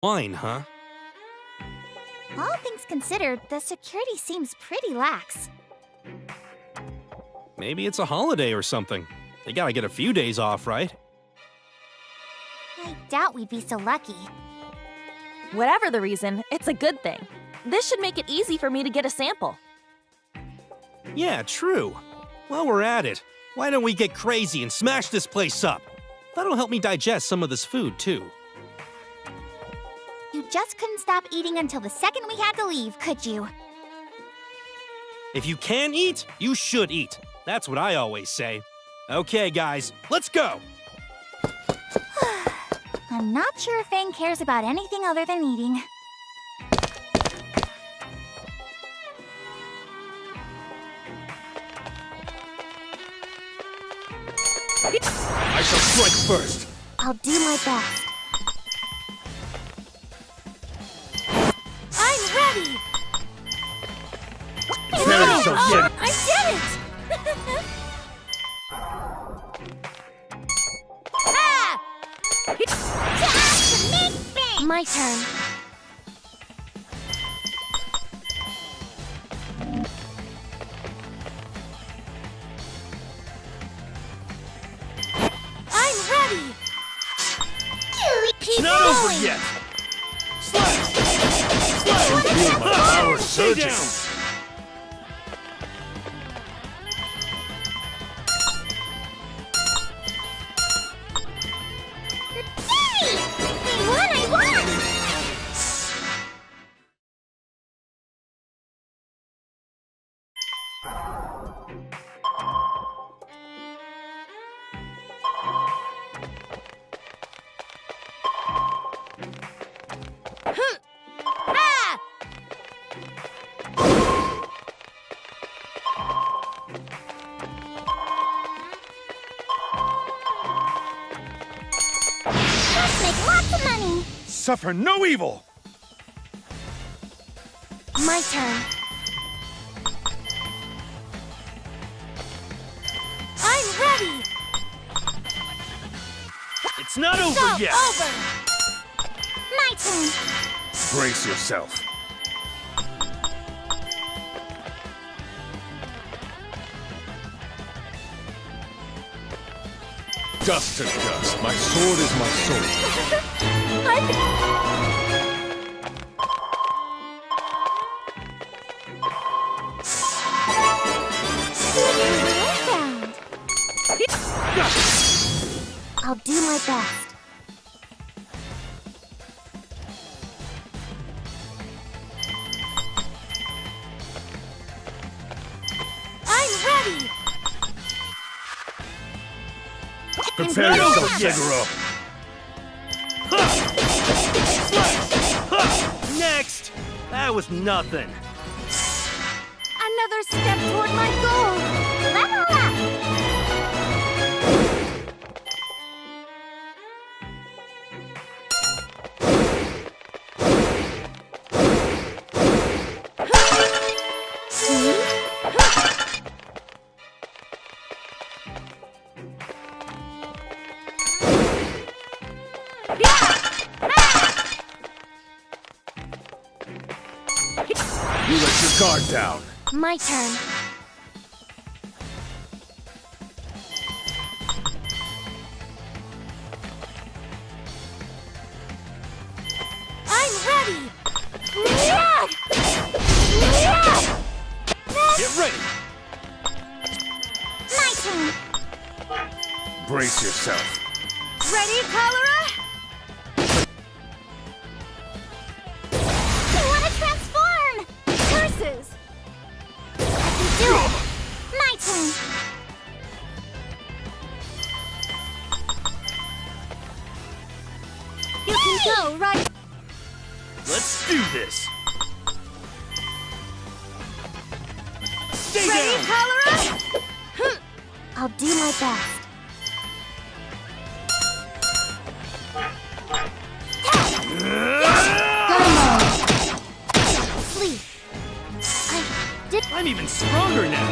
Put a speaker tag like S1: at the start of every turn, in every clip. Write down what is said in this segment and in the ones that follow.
S1: Wine, huh?
S2: All things considered, the security seems pretty lax.
S1: Maybe it's a holiday or something. They gotta get a few days off, right?
S2: I doubt we'd be so lucky.
S3: Whatever the reason, it's a good thing. This should make it easy for me to get a sample.
S1: Yeah, true. While we're at it, why don't we get crazy and smash this place up? That'll help me digest some of this food, too.
S2: You just couldn't stop eating until the second we had to leave, could you?
S1: If you can eat, you should eat. That's what I always say. Okay, guys, let's go!
S2: I'm not sure Fang cares about anything other than eating.
S1: I shall strike first.
S2: I'll do my best. I'm ready!
S1: Prepare yourself, Yen.
S2: I did it! Ah! My turn. I'm ready! Keep
S1: Not
S2: going!
S1: over yet! Slash! Slash! Feel my power surging!
S2: I won! Ah! Let's make lots of money!
S1: Suffer no evil!
S2: My turn. I'm ready!
S1: It's not over
S2: Go
S1: yet!
S2: over! My turn.
S1: Brace yourself. Dust to dust. My sword is my sword.
S2: I'll do my best. I'm ready!
S1: Prepare yourself, Seguro. Next! That was nothing.
S2: Another step toward my goal! Level up!
S1: You let your guard down.
S2: My turn. I'm ready!
S1: Get ready.
S2: My turn.
S1: Brace yourself.
S2: Ready, Cholera? You want to transform! Curses! I can do it! My turn. You can go right.
S1: Let's do this. Stay
S2: Ready,
S1: down.
S2: Cholera? I'll do my best. Sleep.
S1: I'm even stronger now.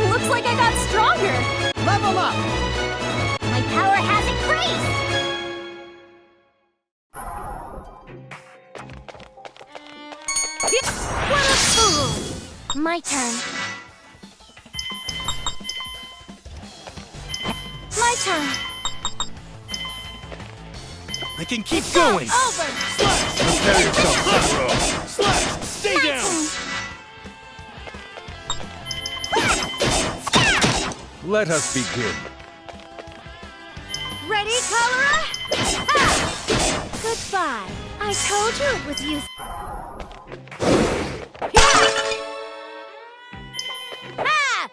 S3: Looks like I got stronger!
S1: Level up.
S2: My power has increased! What a fool! My turn. My turn.
S1: I can keep going!
S2: Over!
S4: Prepare yourself, Cellar.
S1: Slash! Stay
S2: My
S1: down!
S2: turn.
S4: Let us begin.
S2: Ready, Cholera? Ha! Goodbye. I told you it was useless. Ha!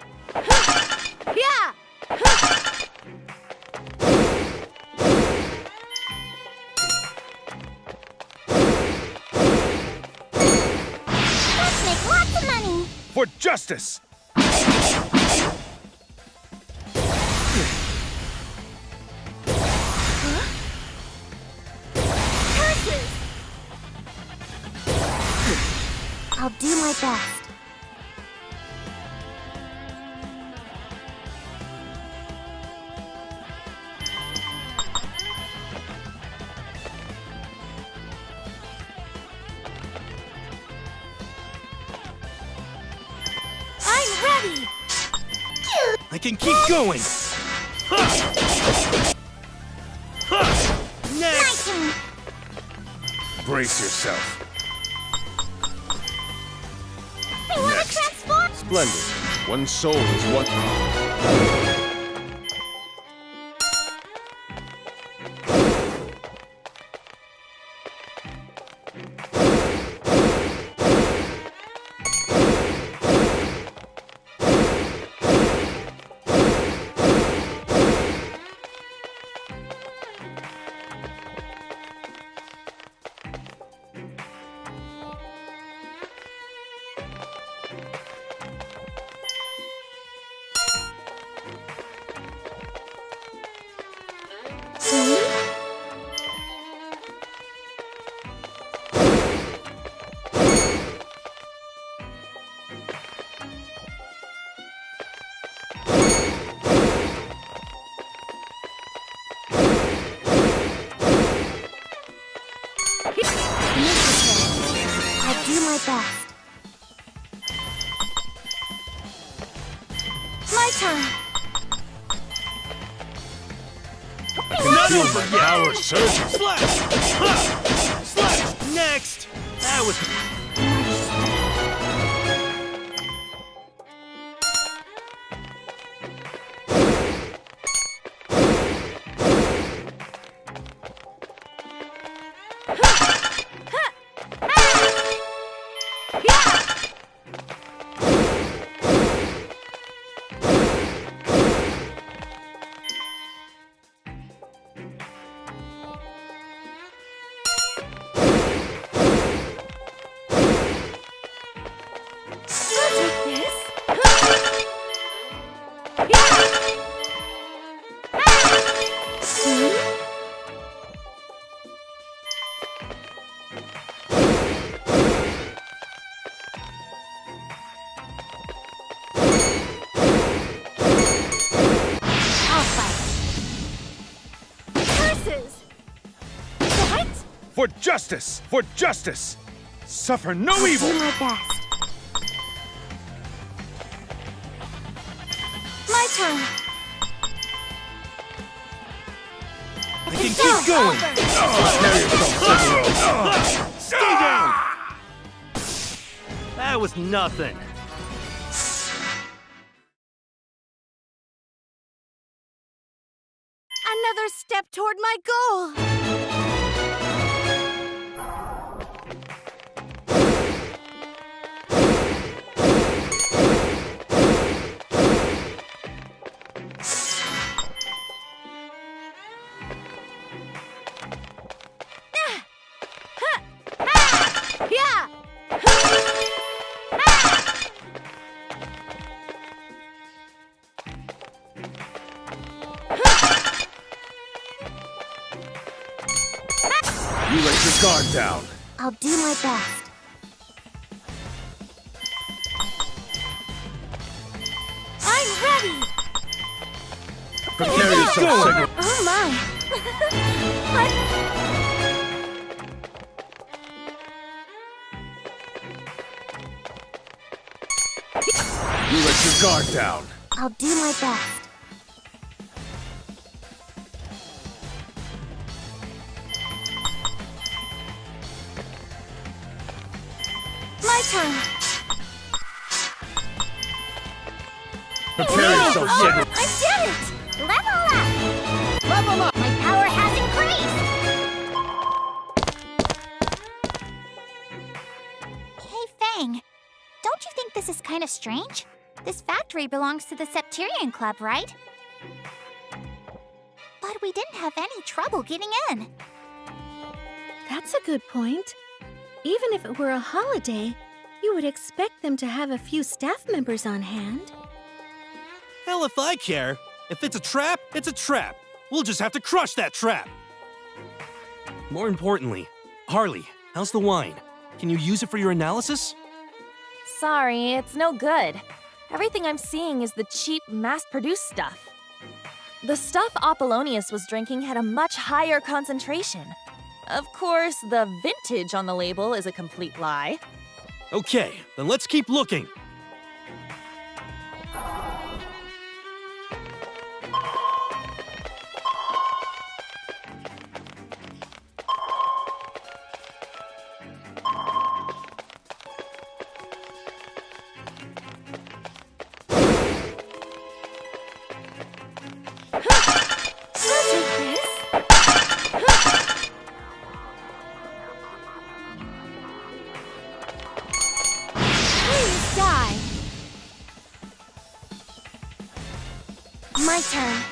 S2: Yeah! Let's make lots of money.
S4: For justice!
S2: Curses! I'll do my best. I'm ready!
S1: I can keep going! Ha! Ha!
S2: My
S1: Next!
S2: turn!
S4: Brace yourself.
S2: I want to
S4: Next.
S2: transform!
S4: Splendid. One soul is one.
S2: I'll do my best. My turn.
S1: Not over yet!
S4: Power surges.
S1: Slash! Ha! Slash! Next! That was...
S4: For justice! For justice! Suffer no
S2: I'll
S4: evil!
S2: do my best. My turn.
S1: I can keep going!
S4: Prepare yourself, Cellar.
S1: Stay down! That was nothing.
S2: Another step toward my goal. Yeah!
S4: You let your guard down.
S2: I'll do my best. I'm ready!
S4: Prepare yourself, Cellar.
S2: Oh my!
S4: You let your guard down.
S2: I'll do my best. My turn.
S4: Prepare yourself, Cellar.
S2: I did it! Level up! Level up! My power has increased! Hey, Fang. Don't you think this is kind of strange? This factory belongs to the Septarian Club, right? But we didn't have any trouble getting in.
S5: That's a good point. Even if it were a holiday, you would expect them to have a few staff members on hand.
S1: Hell if I care. If it's a trap, it's a trap. We'll just have to crush that trap. More importantly, Harley, how's the wine? Can you use it for your analysis?
S3: Sorry, it's no good. Everything I'm seeing is the cheap, mass-produced stuff. The stuff Apollonius was drinking had a much higher concentration. Of course, the vintage on the label is a complete lie.
S1: Okay, then let's keep looking.
S2: My turn.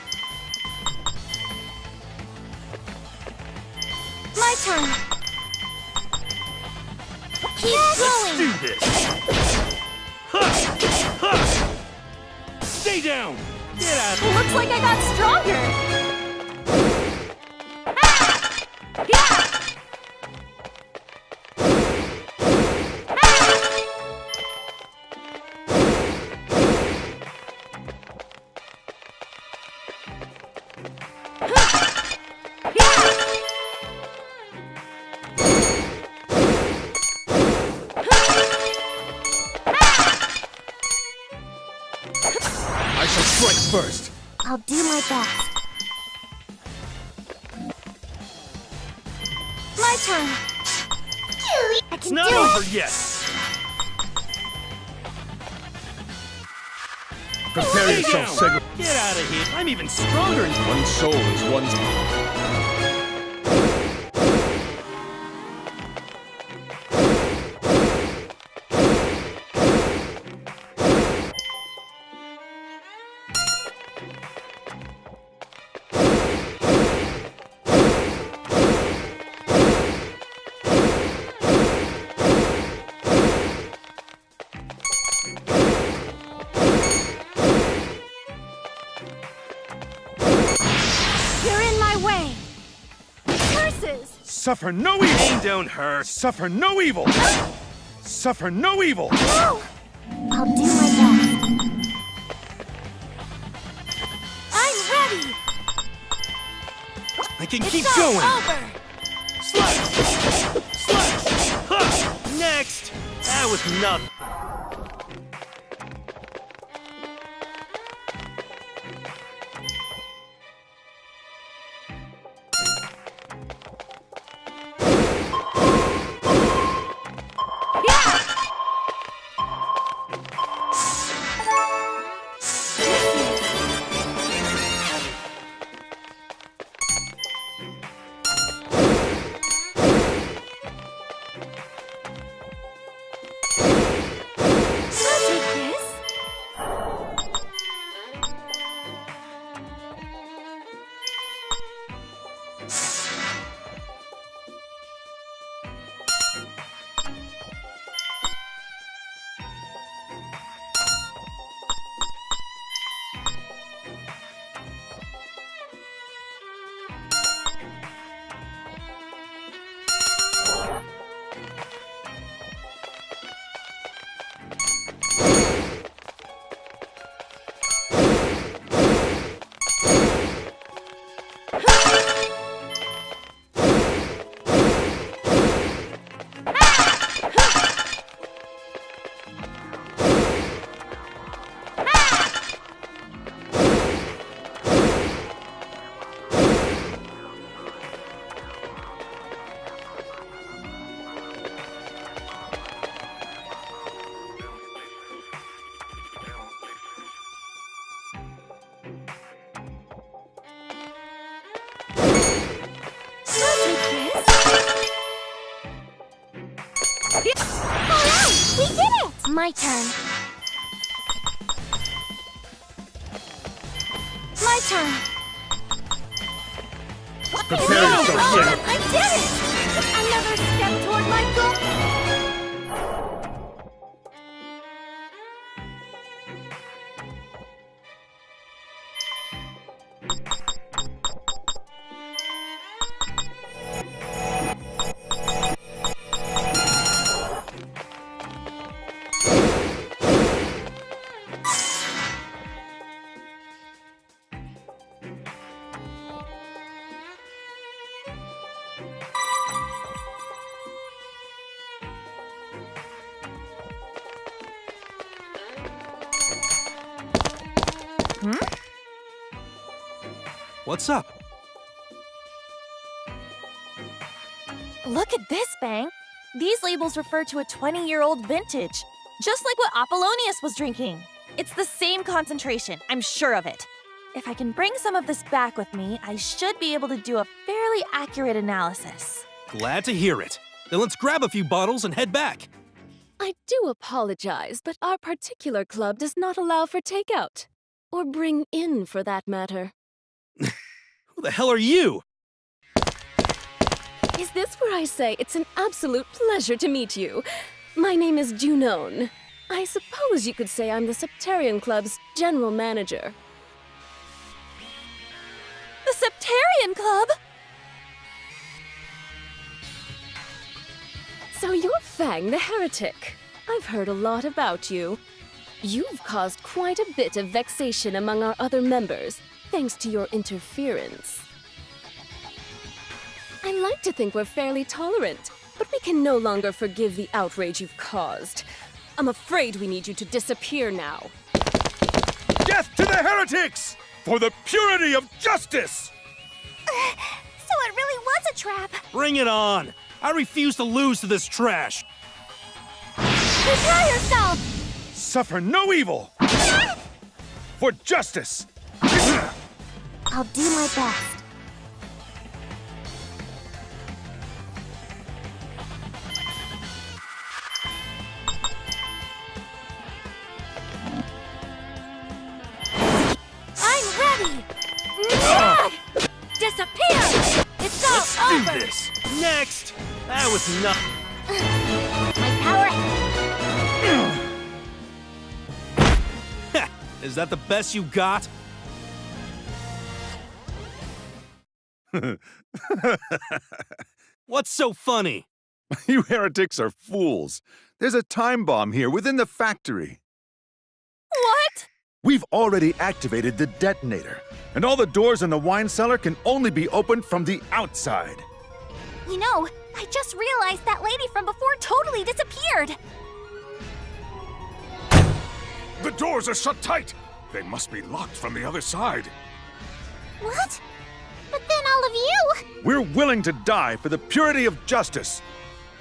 S2: My turn. Keep going.
S1: Do this. Ha! Ha! Stay down. Get out.
S3: It looks like I got stronger!
S4: I shall strike first.
S2: I'll do my best. My turn. I
S1: It's
S2: can
S1: not
S2: do
S1: over
S2: it.
S1: yet.
S4: Prepare
S1: Stay
S4: yourself,
S1: down.
S4: Cellar.
S1: Get out of here. I'm even stronger.
S4: One soul is one.
S2: You're in my way. Curses.
S4: Suffer no evil.
S1: Pain don't hurt.
S4: Suffer no evil. Suffer no evil.
S2: No. I'll do my best. I'm ready.
S1: I can
S2: It's
S1: keep
S2: not
S1: going.
S2: over.
S1: Slash! Slash! Ha! Next! That was nothing.
S2: Alright, we did it!
S3: My turn.
S2: My turn.
S4: Prepare yourself, Cellar.
S2: I did it! Another step toward my goal.
S1: What's up?
S3: Look at this, Bang. These labels refer to a 20-year-old vintage, just like what Apollonius was drinking. It's the same concentration, I'm sure of it. If I can bring some of this back with me, I should be able to do a fairly accurate analysis.
S1: Glad to hear it. Then let's grab a few bottles and head back.
S6: I do apologize, but our particular club does not allow for takeout. Or bring in, for that matter.
S1: Who the hell are you?
S6: Is this where I say it's an absolute pleasure to meet you? My name is Junon. I suppose you could say I'm the Septarian Club's general manager.
S3: The Septarian Club?
S6: So you're Fang the Heretic. I've heard a lot about you. You've caused quite a bit of vexation among our other members, thanks to your interference. I like to think we're fairly tolerant, but we can no longer forgive the outrage you've caused. I'm afraid we need you to disappear now.
S4: Death to the heretics! For the purity of justice!
S2: So it really was a trap.
S1: Bring it on! I refuse to lose to this trash!
S2: Prepare yourself!
S4: Suffer no evil! For justice!
S2: I'll do my best. I'm ready! Disappear! It's all
S1: Let's
S2: over!
S1: do this! Next! That was not...
S2: My power...
S1: Is that the best you got? What's so funny?
S4: You heretics are fools. There's a time bomb here within the factory.
S3: What?
S4: We've already activated the detonator, and all the doors in the wine cellar can only be opened from the outside.
S2: You know, I just realized that lady from before totally disappeared.
S4: The doors are shut tight. They must be locked from the other side.
S2: What? But then all of you...
S4: We're willing to die for the purity of justice.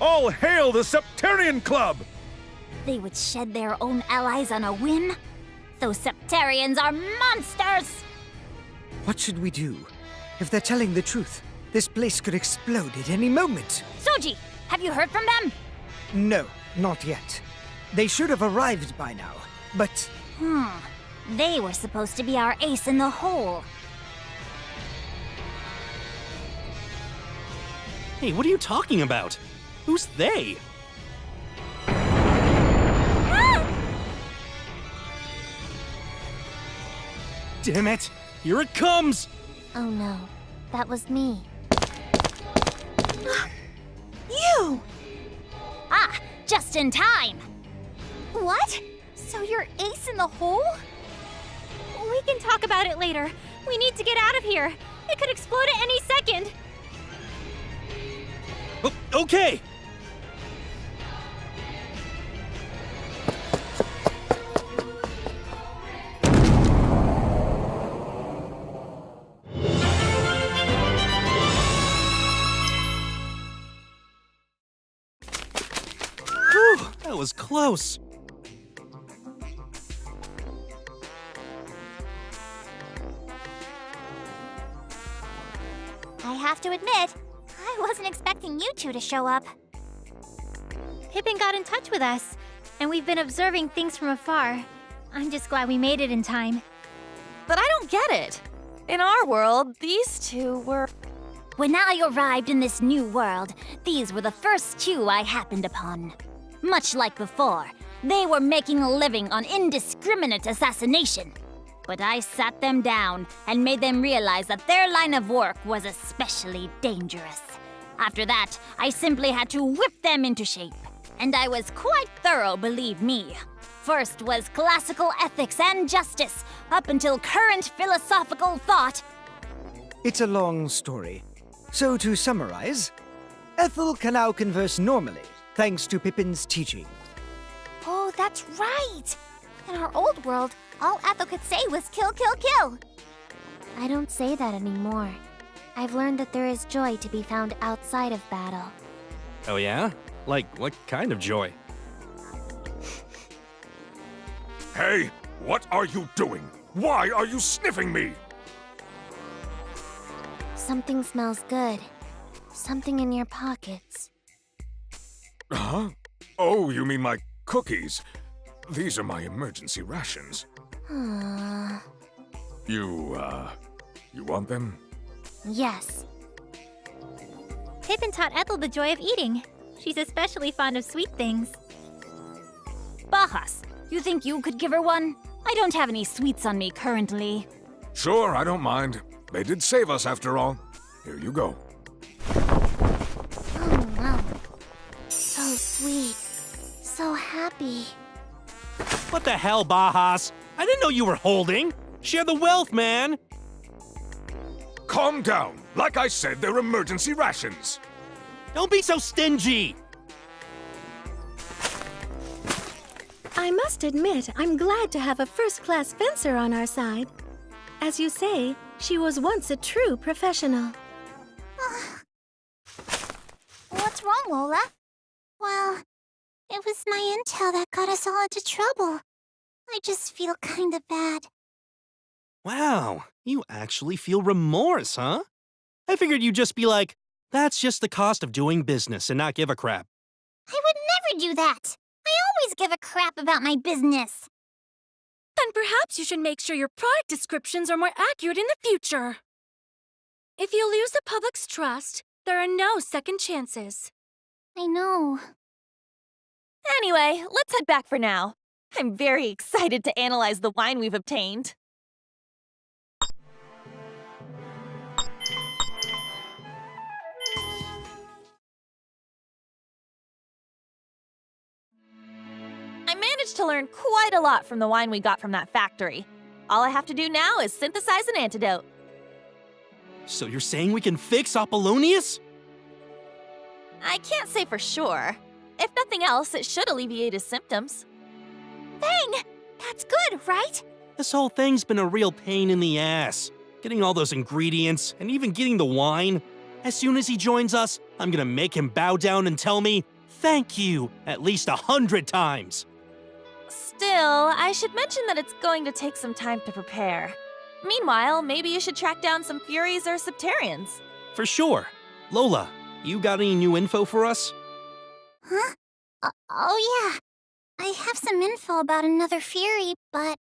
S4: All hail the Septarian Club!
S2: They would shed their own allies on a whim? Those Septarians are monsters!
S7: What should we do? If they're telling the truth, this place could explode at any moment.
S2: Soji, have you heard from them?
S7: No, not yet. They should have arrived by now, but...
S2: They were supposed to be our ace in the hole.
S1: Hey, what are you talking about? Who's they? Damn it! Here it comes!
S2: Oh no, that was me.
S3: You!
S2: Ah, just in time! What? So you're ace in the hole? We can talk about it later. We need to get out of here. It could explode at any second.
S1: Oh, okay! Whew, that was close.
S2: I have to admit, I wasn't expecting you two to show up. Pippin got in touch with us, and we've been observing things from afar. I'm just glad we made it in time.
S3: But I don't get it. In our world, these two were...
S2: When I arrived in this new world, these were the first two I happened upon. Much like before, they were making a living on indiscriminate assassination. But I sat them down and made them realize that their line of work was especially dangerous. After that, I simply had to whip them into shape. And I was quite thorough, believe me. First was classical ethics and justice, up until current philosophical thought.
S7: It's a long story. So to summarize, Ethel can now converse normally, thanks to Pippin's teaching.
S2: Oh, that's right! In our old world, all Ethel could say was kill, kill, kill.
S8: I don't say that anymore. I've learned that there is joy to be found outside of battle.
S1: Oh yeah? Like, what kind of joy?
S9: Hey, what are you doing? Why are you sniffing me?
S8: Something smells good. Something in your pockets.
S9: Huh? Oh, you mean my cookies? These are my emergency rations. You want them?
S8: Yes.
S2: Pippin taught Ethel the joy of eating. She's especially fond of sweet things. Bajas, you think you could give her one? I don't have any sweets on me currently.
S9: Sure, I don't mind. They did save us after all. Here you go.
S8: Oh, wow. So sweet. So happy.
S1: What the hell, Bajas? I didn't know you were holding. Share the wealth, man.
S9: Calm down. Like I said, they're emergency rations.
S1: Don't be so stingy.
S5: I must admit, I'm glad to have a first-class fencer on our side. As you say, she was once a true professional.
S2: What's wrong, Lola? Well, it was my intel that got us all into trouble. I just feel kinda bad.
S1: Wow, you actually feel remorse, huh? I figured you'd just be like, that's just the cost of doing business and not give a crap.
S2: I would never do that. I always give a crap about my business.
S10: Then perhaps you should make sure your product descriptions are more accurate in the future. If you lose the public's trust, there are no second chances.
S2: I know.
S3: Anyway, let's head back for now. I'm very excited to analyze the wine we've obtained. I managed to learn quite a lot from the wine we got from that factory. All I have to do now is synthesize an antidote.
S1: So you're saying we can fix Apollonius?
S3: I can't say for sure. If nothing else, it should alleviate his symptoms.
S2: Dang! That's good, right?
S1: This whole thing's been a real pain in the ass. Getting all those ingredients, and even getting the wine. As soon as he joins us, I'm gonna make him bow down and tell me, thank you, at least 100 times.
S3: Still, I should mention that it's going to take some time to prepare. Meanwhile, maybe you should track down some Furies or Septarians.
S1: For sure. Lola, you got any new info for us?
S2: Huh? Oh yeah. I have some info about another Fury, but...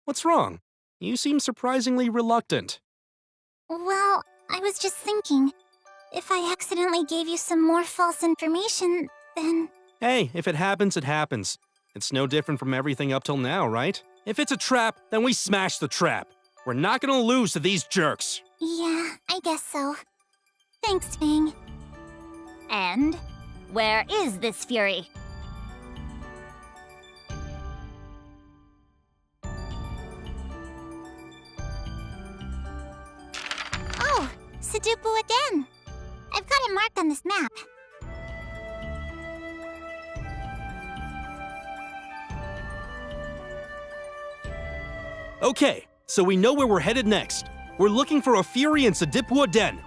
S1: What's wrong? You seem surprisingly reluctant.
S2: Well, I was just thinking, if I accidentally gave you some more false information, then...
S1: Hey, if it happens, it happens. It's no different from everything up till now, right? If it's a trap, then we smash the trap. We're not gonna lose to these jerks.
S2: Yeah, I guess so. Thanks, Fang. And where is this Fury? Oh, Sudoku again. I've got it marked on this map.
S1: Okay, so we know where we're headed next. We're looking for a Fury in Sidipua Den.